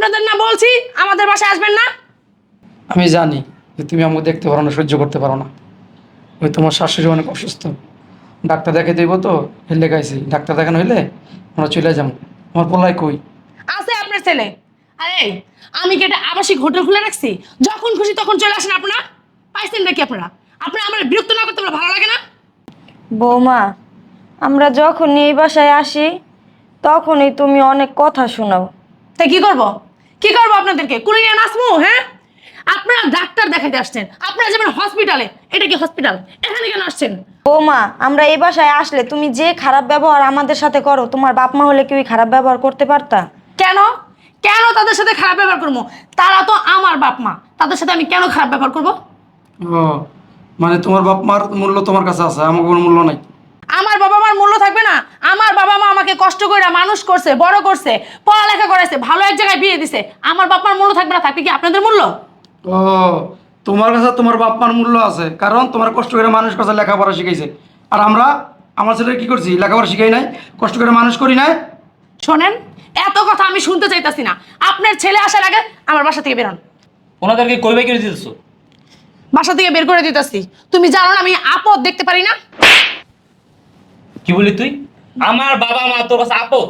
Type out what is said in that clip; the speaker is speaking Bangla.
আপনাদের না বলছি আমাদের বাসায় আসবেন না। আমি জানি যে তুমি আমাকে দেখতে পারো না, সহ্য করতে পারো না। ওই তোমার শাশুড়ি অনেক অসুস্থ, ডাক্তার দেখে দেব তো এর লেগাইছি। ডাক্তার দেখানো হইলে আমরা চলে যাবো। আমার পোলাই কই? আছে আপনার ছেলে। আরে আমি কি এটা আবাসিক হোটেল খুলে রাখছি? যখন খুশি তখন চলে আসেন আপনারা। পাইছেন নাকি আপনারা? আপনারা আমার বিরক্ত না করতে আমার ভালো লাগে না। বৌমা, আমরা যখন এই বাসায় আসি তখনই তুমি অনেক কথা শোনাও। তাই কি করব? কি করব আপনাদেরকে? কুড়ি নিয়ে নাচবো? হ্যাঁ, আপনারা ডাক্তার দেখাতে আসছেন, আপনারা যাবেন হসপিটালে। এটা কি হসপিটাল? এখানে কেন আসছেন? বৌমা, আমরা এই বাসায় আসলে তুমি যে খারাপ ব্যবহার আমাদের সাথে করো, তোমার বাপ মা হলে কি ওই খারাপ ব্যবহার করতে পারতা? কেন? কেন তাদের সাথে খারাপ ব্যবহার করবো? তারা তো আমার বাপ মা, তাদের সাথে আমি কেন খারাপ ব্যবহার করব? ও, মানে তোমার বাপ মার মূল্য তোমার কাছে আছে, আমার কোনো মূল্য নাই? আমার বাবা মার মূল্য থাকবে না? আমার বাবা মা আমাকে কষ্ট করে মানুষ করছে, বড় করছে, পড়ালেখা করাইছে, ভালো এক জায়গায় বিয়ে দিছে। আমার বাপ মার মূল্য থাকবে না? থাকবে কি আপনাদের মূল্য? ও, তোমার কাছে তোমার বাপ মার মূল্য আছে, কারণ তোমার কষ্ট করে মানুষ কাছে লেখাপড়া শিখাইছে। আর আমরা আমার ছেলে কি করছি? লেখাপড়া শিখাই নাই, কষ্ট করে মানুষ করি নাই। শোনেন, এত কথা আমি শুনতে চাইতাছি না। আপনার ছেলে আসার আগে আমার বাসা থেকে বেরোন। ওনাদেরকে কই বাই করে দিতেছো? বাসা থেকে বের করে দিতেছি। তুমি জানো না আমি আপদ দেখতে পারি না? কি বলি তুই? আমার বাবা মা তোর কাছে আপদ?